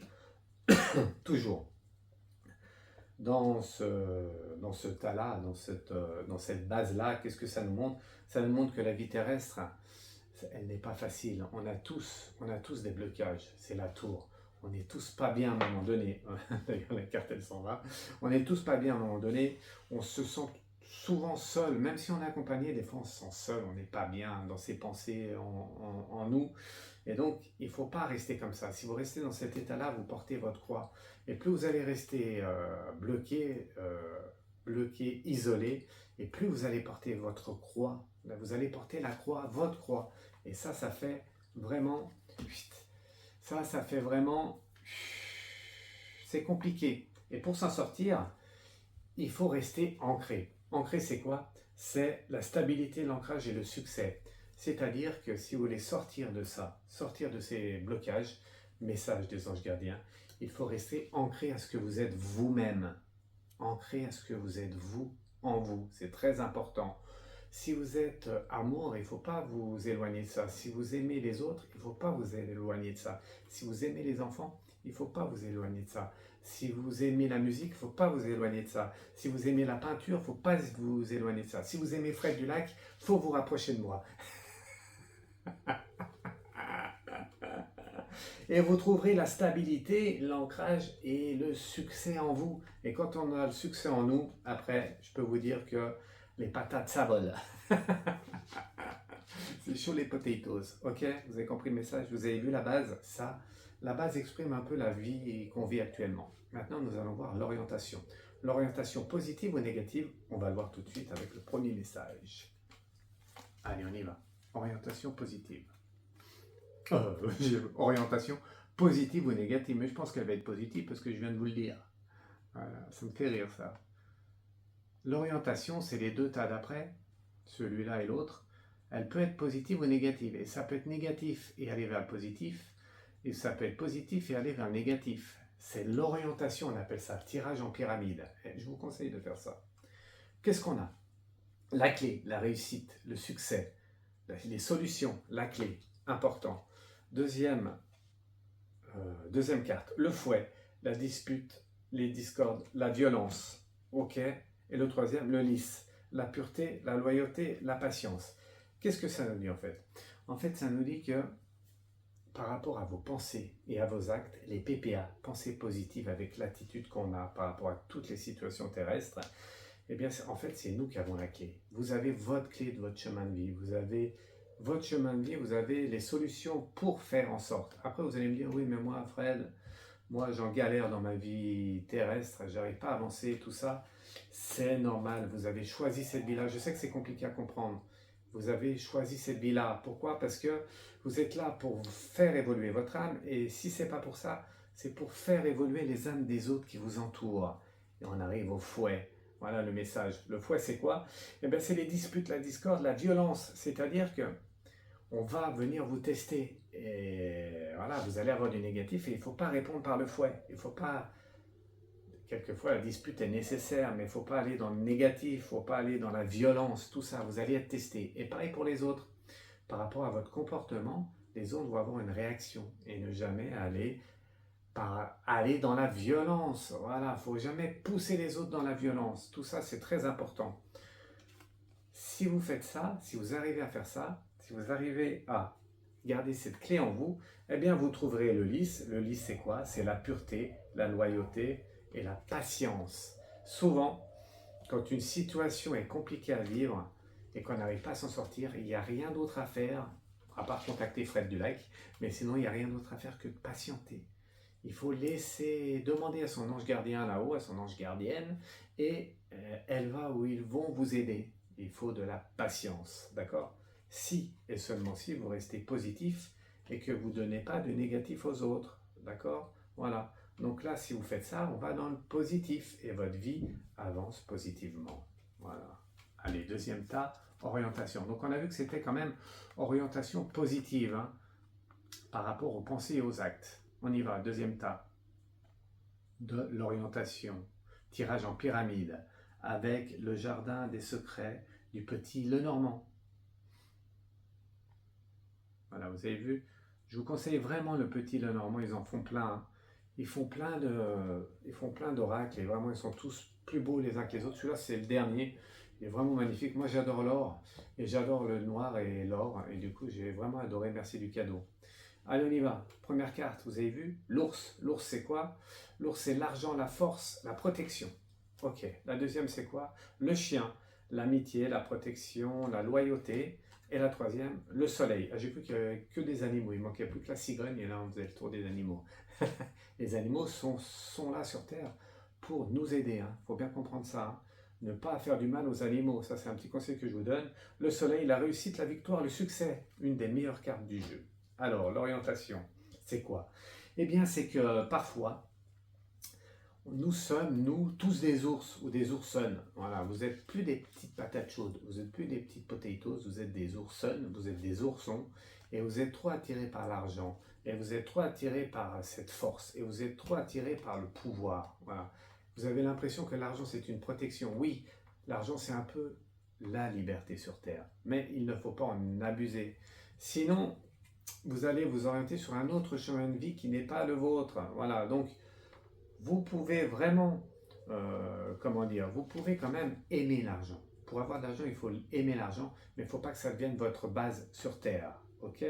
Toujours. Dans ce tas-là, dans cette base-là, qu'est-ce que ça nous montre? Ça nous montre que la vie terrestre, elle n'est pas facile. On a tous des blocages. C'est la tour. On n'est tous pas bien à un moment donné. D'ailleurs, la carte, elle s'en va. On n'est tous pas bien à un moment donné. On se sent souvent seul. Même si on est accompagné, des fois, on se sent seul. On n'est pas bien dans ses pensées, en nous. Et donc, il ne faut pas rester comme ça. Si vous restez dans cet état-là, vous portez votre croix. Et plus vous allez rester bloqué, isolé, et plus vous allez porter votre croix. Vous allez porter la croix, votre croix. Et ça fait vraiment... Ça fait vraiment... C'est compliqué. Et pour s'en sortir, il faut rester ancré. Ancré, c'est quoi? C'est la stabilité, l'ancrage et le succès. C'est-à-dire que si vous voulez sortir de ça, sortir de ces blocages, message des anges gardiens, il faut rester ancré à ce que vous êtes vous-même. Ancré à ce que vous êtes vous, en vous. C'est très important. Si vous êtes amour, il ne faut pas vous éloigner de ça. Si vous aimez les autres, il ne faut pas vous éloigner de ça. Si vous aimez les enfants, il ne faut pas vous éloigner de ça. Si vous aimez la musique, il ne faut pas vous éloigner de ça. Si vous aimez la peinture, il ne faut pas vous éloigner de ça. Si vous aimez Fred Dulac, il faut vous rapprocher de moi. Et vous trouverez la stabilité, l'ancrage et le succès en vous. Et quand on a le succès en nous, après, je peux vous dire que les patates, ça vole. C'est chaud les potatoes, ok? Vous avez compris le message? Vous avez vu la base? Ça, la base exprime un peu la vie qu'on vit actuellement. Maintenant, nous allons voir l'orientation. L'orientation positive ou négative, on va le voir tout de suite avec le premier message. Allez, on y va. Orientation positive. Orientation positive ou négative, mais je pense qu'elle va être positive parce que je viens de vous le dire. Voilà, ça me fait rire ça. L'orientation, c'est les deux tas d'après, celui-là et l'autre. Elle peut être positive ou négative, et ça peut être négatif et aller vers le positif, et ça peut être positif et aller vers le négatif. C'est l'orientation, on appelle ça tirage en pyramide. Et je vous conseille de faire ça. Qu'est-ce qu'on a? La clé, la réussite, le succès, les solutions, la clé, important. Deuxième carte, le fouet, la dispute, les discordes, la violence. Ok? Et le troisième, le lys, la pureté, la loyauté, la patience. Qu'est-ce que ça nous dit en fait? En fait, ça nous dit que par rapport à vos pensées et à vos actes, les PPA, pensées positives avec l'attitude qu'on a par rapport à toutes les situations terrestres, eh bien, en fait, c'est nous qui avons la clé. Vous avez votre clé de votre chemin de vie. Vous avez votre chemin de vie, vous avez les solutions pour faire en sorte. Après, vous allez me dire, oui, mais moi, Fred, moi, j'en galère dans ma vie terrestre, j'arrive pas à avancer, tout ça. C'est normal, vous avez choisi cette vie-là. Je sais que c'est compliqué à comprendre. Vous avez choisi cette vie-là. Pourquoi? Parce que vous êtes là pour faire évoluer votre âme. Et si c'est pas pour ça, c'est pour faire évoluer les âmes des autres qui vous entourent. Et on arrive au fouet. Voilà le message. Le fouet, c'est quoi? Eh bien, c'est les disputes, la discorde, la violence. C'est-à-dire que on va venir vous tester. Et voilà, vous allez avoir du négatif et il ne faut pas répondre par le fouet. Il ne faut pas... Quelquefois, la dispute est nécessaire, mais il ne faut pas aller dans le négatif, il ne faut pas aller dans la violence, tout ça. Vous allez être testé. Et pareil pour les autres. Par rapport à votre comportement, les autres vont avoir une réaction et ne jamais aller dans la violence. Voilà, il ne faut jamais pousser les autres dans la violence. Tout ça, c'est très important. Si vous faites ça, si vous arrivez à faire ça, si vous arrivez à garder cette clé en vous, eh bien vous trouverez le lys. Le lys, c'est quoi? C'est la pureté, la loyauté et la patience. Souvent, quand une situation est compliquée à vivre et qu'on n'arrive pas à s'en sortir, il n'y a rien d'autre à faire, à part contacter Fred du Lac, mais sinon il n'y a rien d'autre à faire que de patienter. Il faut laisser demander à son ange gardien là-haut, à son ange gardienne, et elle va où ils vont vous aider. Il faut de la patience, d'accord? Si et seulement si vous restez positif et que vous ne donnez pas de négatif aux autres, d'accord? Voilà. Donc là, si vous faites ça, on va dans le positif et votre vie avance positivement. Voilà. Allez, deuxième tas, orientation. Donc on a vu que c'était quand même orientation positive hein, par rapport aux pensées et aux actes. On y va, deuxième tas de l'orientation. Tirage en pyramide avec le jardin des secrets du petit Lenormand. Voilà, vous avez vu, je vous conseille vraiment le petit Lenormand, ils en font plein. Hein. Ils font plein d'oracles et vraiment ils sont tous plus beaux les uns que les autres. Celui-là c'est le dernier, il est vraiment magnifique. Moi j'adore l'or et j'adore le noir et l'or et du coup j'ai vraiment adoré, merci du cadeau. Allez on y va, première carte, vous avez vu, l'ours. L'ours c'est quoi? L'ours c'est l'argent, la force, la protection. Ok, la deuxième c'est quoi? Le chien, l'amitié, la protection, la loyauté. Et la troisième, le soleil. Ah, j'ai cru qu'il n'y avait que des animaux, il manquait plus que la cigogne et là on faisait le tour des animaux. Les animaux sont là sur Terre pour nous aider, il faut bien comprendre ça. Hein. Ne pas faire du mal aux animaux, ça c'est un petit conseil que je vous donne. Le soleil, la réussite, la victoire, le succès, une des meilleures cartes du jeu. Alors, l'orientation, c'est quoi? Eh bien, c'est que parfois, nous sommes, nous, tous des ours ou des oursonnes. Voilà, vous n'êtes plus des petites patates chaudes, vous n'êtes plus des petites potatoes, vous êtes des oursonnes, vous êtes des oursons, et vous êtes trop attirés par l'argent, et vous êtes trop attirés par cette force, et vous êtes trop attirés par le pouvoir. Voilà. Vous avez l'impression que l'argent c'est une protection. Oui, l'argent c'est un peu la liberté sur Terre, mais il ne faut pas en abuser. Sinon, vous allez vous orienter sur un autre chemin de vie qui n'est pas le vôtre. Voilà, donc vous pouvez vraiment, comment dire, vous pouvez quand même aimer l'argent. Pour avoir de l'argent, il faut aimer l'argent, mais il ne faut pas que ça devienne votre base sur Terre. Ok?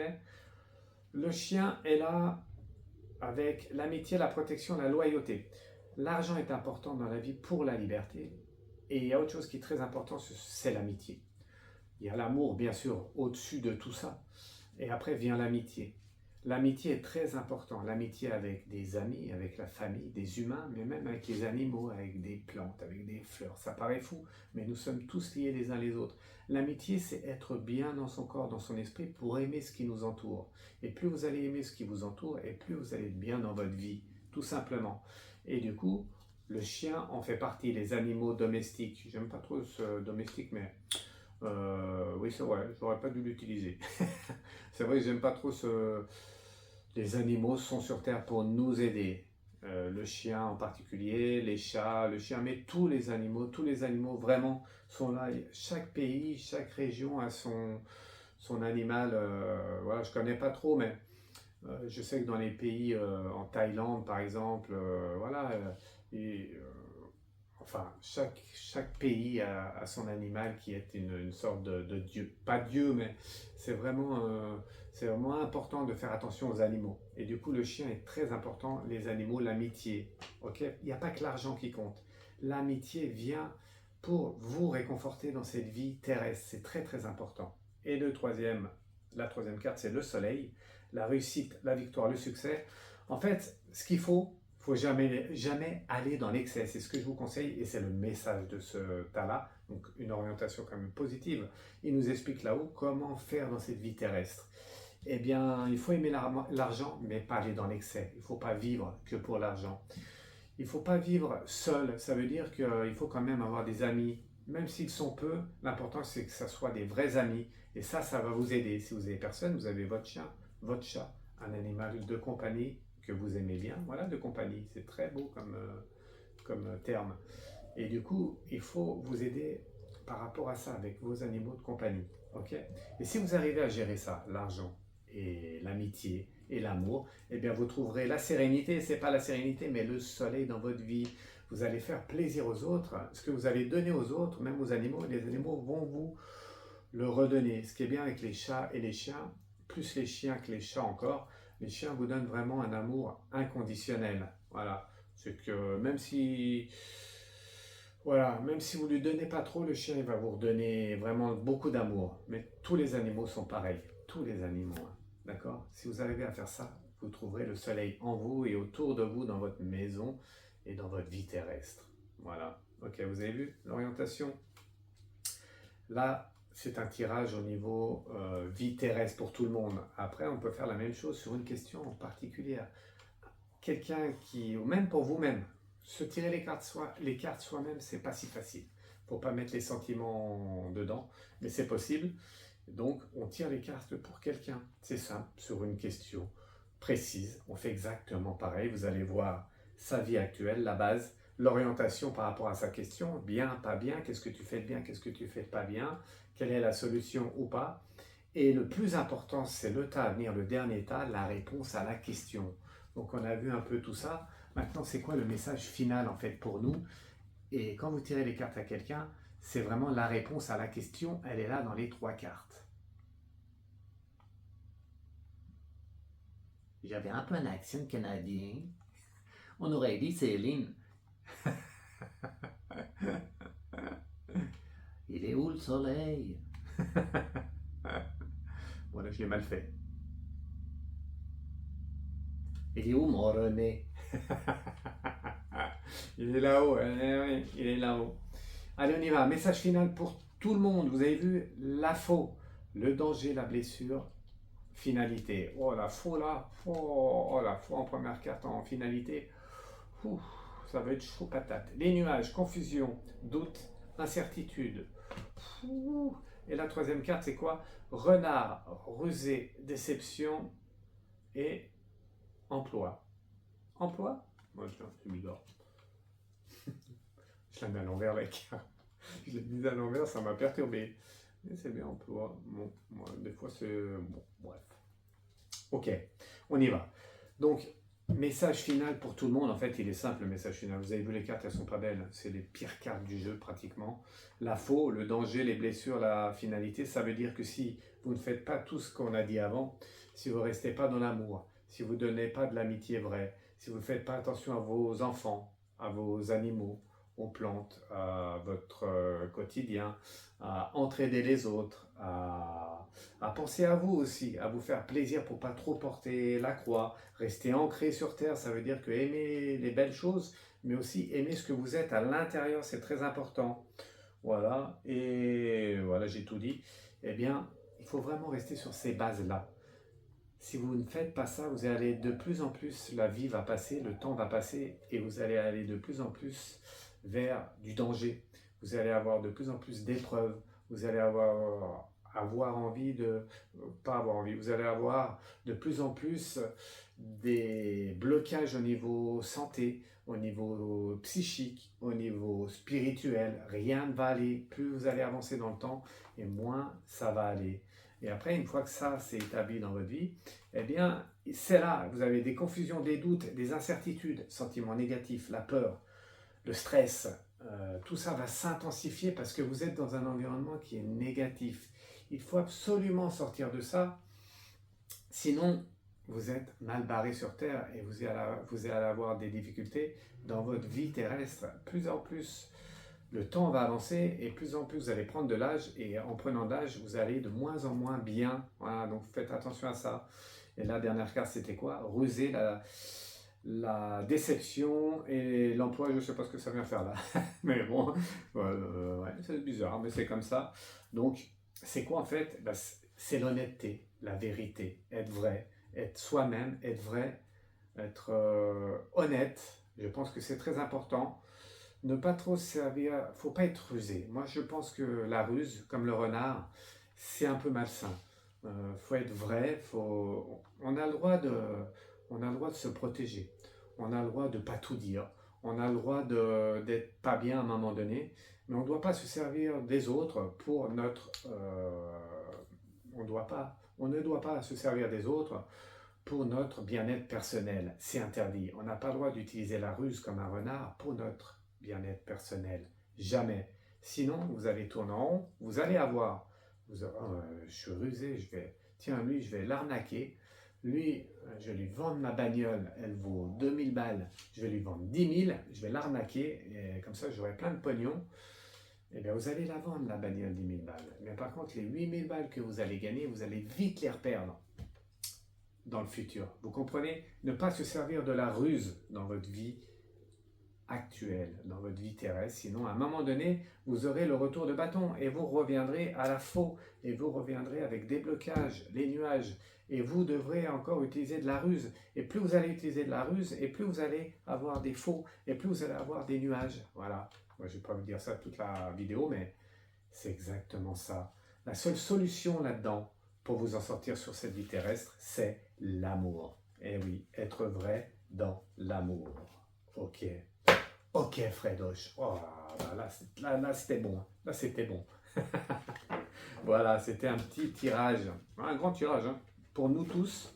Le chien est là avec l'amitié, la protection, la loyauté. L'argent est important dans la vie pour la liberté. Et il y a autre chose qui est très important, c'est l'amitié. Il y a l'amour, bien sûr, au-dessus de tout ça. Et après vient l'amitié. L'amitié est très importante. L'amitié avec des amis, avec la famille, des humains, mais même avec les animaux, avec des plantes, avec des fleurs. Ça paraît fou, mais nous sommes tous liés les uns les autres. L'amitié, c'est être bien dans son corps, dans son esprit, pour aimer ce qui nous entoure. Et plus vous allez aimer ce qui vous entoure, et plus vous allez être bien dans votre vie, tout simplement. Et du coup, le chien en fait partie, les animaux domestiques. J'aime pas trop ce domestique, mais... oui, c'est vrai, j'aurais pas dû l'utiliser. C'est vrai que j'aime pas trop ce... Les animaux sont sur Terre pour nous aider. Le chien en particulier, les chats, le chien, mais tous les animaux vraiment sont là. Chaque pays, chaque région a son animal. Voilà, je connais pas trop, mais je sais que dans les pays en Thaïlande, par exemple, voilà, enfin, chaque pays a son animal qui est une sorte de dieu. Pas dieu, mais c'est vraiment important de faire attention aux animaux. Et du coup, le chien est très important, les animaux, l'amitié. Okay? Il n'y a pas que l'argent qui compte. L'amitié vient pour vous réconforter dans cette vie terrestre. C'est très, très important. Et la troisième carte, c'est le soleil. La réussite, la victoire, le succès. En fait, ce qu'il faut jamais aller dans l'excès. C'est ce que je vous conseille et c'est le message de ce tas-là. Donc une orientation quand même positive. Il nous explique là-haut comment faire dans cette vie terrestre. Eh bien, il faut aimer l'argent, mais pas aller dans l'excès. Il ne faut pas vivre que pour l'argent. Il ne faut pas vivre seul. Ça veut dire qu'il faut quand même avoir des amis. même s'ils sont peu, l'important c'est que ça soit des vrais amis. Et ça va vous aider. Si vous avez personne, vous avez votre chien, votre chat, un animal de compagnie que vous aimez bien. Voilà, de compagnie, c'est très beau comme terme. Et du coup, il faut vous aider par rapport à ça avec vos animaux de compagnie. Ok. Et si vous arrivez à gérer ça, l'argent et l'amitié et l'amour, eh bien vous trouverez la sérénité. C'est pas la sérénité, mais le soleil dans votre vie. Vous allez faire plaisir aux autres. Ce que vous allez donner aux autres, même aux animaux, les animaux vont vous le redonner. Ce qui est bien avec les chats et les chiens, plus les chiens que les chats encore, les chiens vous donnent vraiment un amour inconditionnel. Voilà. C'est que même si vous lui donnez pas trop, le chien il va vous redonner vraiment beaucoup d'amour. Mais tous les animaux sont pareils. Tous les animaux. Hein. D'accord. Si vous arrivez à faire ça, vous trouverez le soleil en vous et autour de vous dans votre maison et dans votre vie terrestre. Voilà. Ok, vous avez vu l'orientation? Là, c'est un tirage au niveau vie terrestre pour tout le monde. Après, on peut faire la même chose sur une question en particulier. Quelqu'un qui, ou même pour vous-même, se tirer les cartes soi-même, c'est pas si facile. Faut pas mettre les sentiments dedans, mais c'est possible. Donc, on tire les cartes pour quelqu'un. C'est simple, sur une question précise. On fait exactement pareil. Vous allez voir sa vie actuelle, la base, l'orientation par rapport à sa question. Bien, pas bien, qu'est-ce que tu fais de bien, qu'est-ce que tu fais de pas bien, quelle est la solution ou pas. Et le plus important, c'est le tas à venir, le dernier tas, la réponse à la question. Donc on a vu un peu tout ça. Maintenant, c'est quoi le message final en fait pour nous? Et quand vous tirez les cartes à quelqu'un, c'est vraiment la réponse à la question, elle est là dans les 3 cartes. J'avais un peu un accent canadien. On aurait dit Céline. Il est où le soleil? Voilà, je l'ai mal fait. Il est où mon René? Il est là-haut, oui, il est là-haut. Allez, on y va. Message final pour tout le monde. Vous avez vu la faux, le danger, la blessure, finalité. Oh, la faux là. Oh, la faux en première carte en finalité. Ouh, ça va être chaud patate. Les nuages, confusion, doute, incertitude. Ouh. Et la troisième carte, c'est quoi? Renard, rusé, déception et emploi. Emploi? Moi, je m'igore. Je la mets à l'envers la carte. Je l'ai mise à l'envers, ça m'a perturbé. Mais c'est bien emploi. Bon, moi, des fois c'est... Bon, bref. Ok, on y va. Donc, message final pour tout le monde. En fait, il est simple le message final. Vous avez vu les cartes, elles sont pas belles. C'est les pires cartes du jeu pratiquement. La faux, le danger, les blessures, la finalité. Ça veut dire que si vous ne faites pas tout ce qu'on a dit avant, si vous ne restez pas dans l'amour, si vous ne donnez pas de l'amitié vraie, si vous ne faites pas attention à vos enfants, à vos animaux, aux plantes, à votre quotidien, à entraider les autres, à penser à vous aussi, à vous faire plaisir pour pas trop porter la croix, rester ancré sur terre, ça veut dire que aimer les belles choses, mais aussi aimer ce que vous êtes à l'intérieur, c'est très important. Voilà, et voilà, j'ai tout dit. Eh bien, il faut vraiment rester sur ces bases-là. Si vous ne faites pas ça, vous allez de plus en plus, la vie va passer, le temps va passer, et vous allez aller de plus en plus vers du danger. Vous allez avoir de plus en plus d'épreuves, vous allez avoir envie de... pas avoir envie, vous allez avoir de plus en plus des blocages au niveau santé, au niveau psychique, au niveau spirituel. Rien ne va aller. Plus vous allez avancer dans le temps, et moins ça va aller. Et après, une fois que ça s'est établi dans votre vie, eh bien, c'est là, vous avez des confusions, des doutes, des incertitudes, sentiments négatifs, la peur, le stress, tout ça va s'intensifier parce que vous êtes dans un environnement qui est négatif. Il faut absolument sortir de ça, sinon vous êtes mal barré sur Terre et vous allez avoir des difficultés dans votre vie terrestre. Plus en plus, le temps va avancer et plus en plus vous allez prendre de l'âge et en prenant de l'âge, vous allez de moins en moins bien. Voilà, donc faites attention à ça. Et la dernière carte, c'était quoi? Ruser, la déception et l'emploi, je ne sais pas ce que ça vient faire là. Mais bon, ouais, c'est bizarre, mais c'est comme ça. Donc, c'est quoi en fait? Ben, c'est l'honnêteté, la vérité, être vrai, être soi-même, être vrai, être honnête. Je pense que c'est très important. Ne pas trop se servir, faut pas être rusé. Moi, je pense que la ruse, comme le renard, c'est un peu malsain. Faut être vrai, on a le droit on a le droit de se protéger. On a le droit de pas tout dire. On a le droit d'être pas bien à un moment donné, mais on ne doit pas se servir des autres pour notre. On ne doit pas se servir des autres pour notre bien-être personnel. C'est interdit. On n'a pas le droit d'utiliser la ruse comme un renard pour notre bien-être personnel. Jamais. Sinon, vous allez tourner en rond, vous allez avoir. Je suis rusé, tiens, lui, je vais l'arnaquer. Lui, je vais lui vendre ma bagnole, elle vaut 2000 balles. Je vais lui vendre 10 000, je vais l'arnaquer, et comme ça, j'aurai plein de pognon. Eh bien, vous allez la vendre, la bagnole, 10 000 balles. Mais par contre, les 8 000 balles que vous allez gagner, vous allez vite les reperdre dans le futur. Vous comprenez? Ne pas se servir de la ruse dans votre vie actuelle, dans votre vie terrestre, sinon à un moment donné, vous aurez le retour de bâton et vous reviendrez à la faux et vous reviendrez avec des blocages, les nuages, et vous devrez encore utiliser de la ruse. Et plus vous allez utiliser de la ruse, et plus vous allez avoir des faux, et plus vous allez avoir des nuages. Voilà. Moi, je ne vais pas vous dire ça toute la vidéo, mais c'est exactement ça. La seule solution là-dedans, pour vous en sortir sur cette vie terrestre, c'est l'amour. Et oui, être vrai dans l'amour. Ok. Ok, Fredoche. Oh, là c'était bon. Là, c'était bon. Voilà, c'était un petit tirage. Un grand tirage, hein, pour nous tous,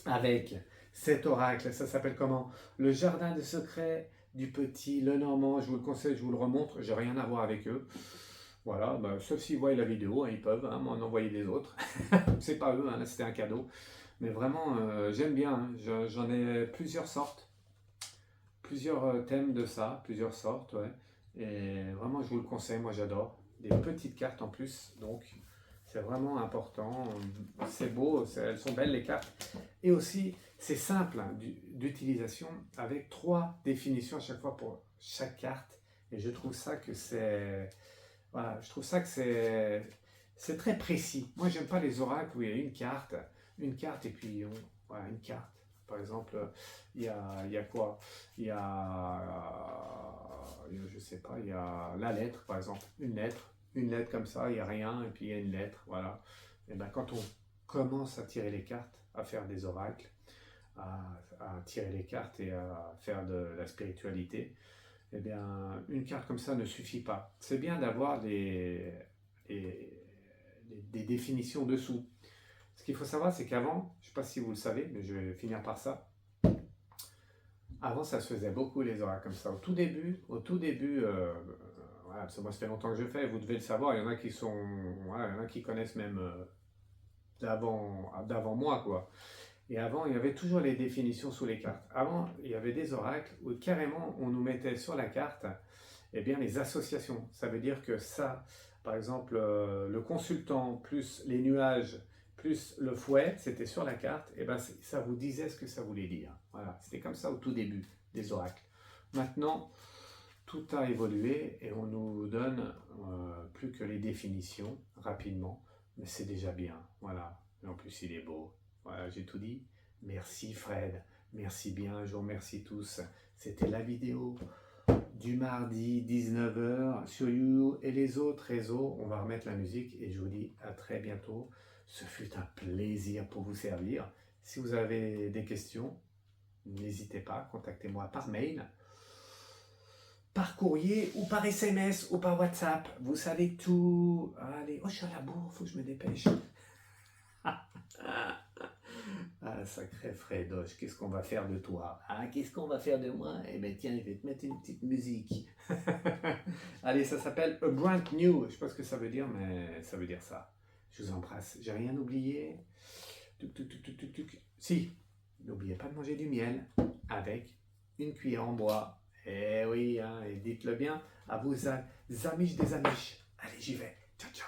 avec cet oracle. Ça s'appelle comment? Le jardin des secrets du petit Lenormand. Je vous le conseille, je vous le remontre. J'ai rien à voir avec eux. Voilà, bah, sauf s'ils voient la vidéo, hein, ils peuvent m'en envoyer des autres. C'est pas eux, hein, là c'était un cadeau. Mais vraiment, j'aime bien. Hein. J'en ai plusieurs sortes. Plusieurs thèmes de ça, plusieurs sortes, ouais. Et vraiment, je vous le conseille, moi j'adore. Des petites cartes en plus, donc c'est vraiment important. C'est beau, elles sont belles les cartes. Et aussi, c'est simple hein, d'utilisation avec 3 définitions à chaque fois pour chaque carte. Et je trouve ça que c'est... Voilà, je trouve ça que c'est très précis. Moi, j'aime pas les oracles où il y a une carte et puis voilà, une carte. Par exemple, il y a quoi? Je sais pas, il y a la lettre, par exemple, une lettre comme ça, il n'y a rien, et puis il y a une lettre, voilà. Et bien, quand on commence à tirer les cartes, à faire des oracles, à tirer les cartes et à faire de la spiritualité, eh bien, une carte comme ça ne suffit pas. C'est bien d'avoir des définitions dessous. Ce qu'il faut savoir, c'est qu'avant, je ne sais pas si vous le savez, mais je vais finir par ça. Avant, ça se faisait beaucoup les oracles comme ça. Au tout début, voilà, parce que moi, ça fait longtemps que je fais, vous devez le savoir, il y en a qui sont, voilà, il y en a qui connaissent même d'avant moi, quoi. Et avant, il y avait toujours les définitions sous les cartes. Avant, il y avait des oracles où carrément, on nous mettait sur la carte, eh bien, les associations. Ça veut dire que ça, par exemple, le consultant plus les nuages, plus le fouet, c'était sur la carte, et ben ça vous disait ce que ça voulait dire. Voilà, c'était comme ça au tout début des oracles. Maintenant, tout a évolué et on nous donne plus que les définitions rapidement, mais c'est déjà bien. Voilà, et en plus il est beau. Voilà, j'ai tout dit. Merci Fred, merci bien, je vous remercie tous. C'était la vidéo du mardi 19h sur YouTube et les autres réseaux. On va remettre la musique et je vous dis à très bientôt. Ce fut un plaisir pour vous servir. Si vous avez des questions, n'hésitez pas, contactez-moi par mail, par courrier ou par SMS ou par WhatsApp. Vous savez tout. Allez, oh, je suis à la bourre, faut que je me dépêche. Ah, sacré Fredoche, qu'est-ce qu'on va faire de toi? Ah, qu'est-ce qu'on va faire de moi? Eh bien, tiens, je vais te mettre une petite musique. Allez, ça s'appelle A Brand New. Je ne sais pas ce que ça veut dire, mais ça veut dire ça. Je vous embrasse. J'ai rien oublié. Si, n'oubliez pas de manger du miel avec une cuillère en bois. Eh oui, hein, et dites-le bien à vos amiches des amiches. Allez, j'y vais. Ciao, ciao.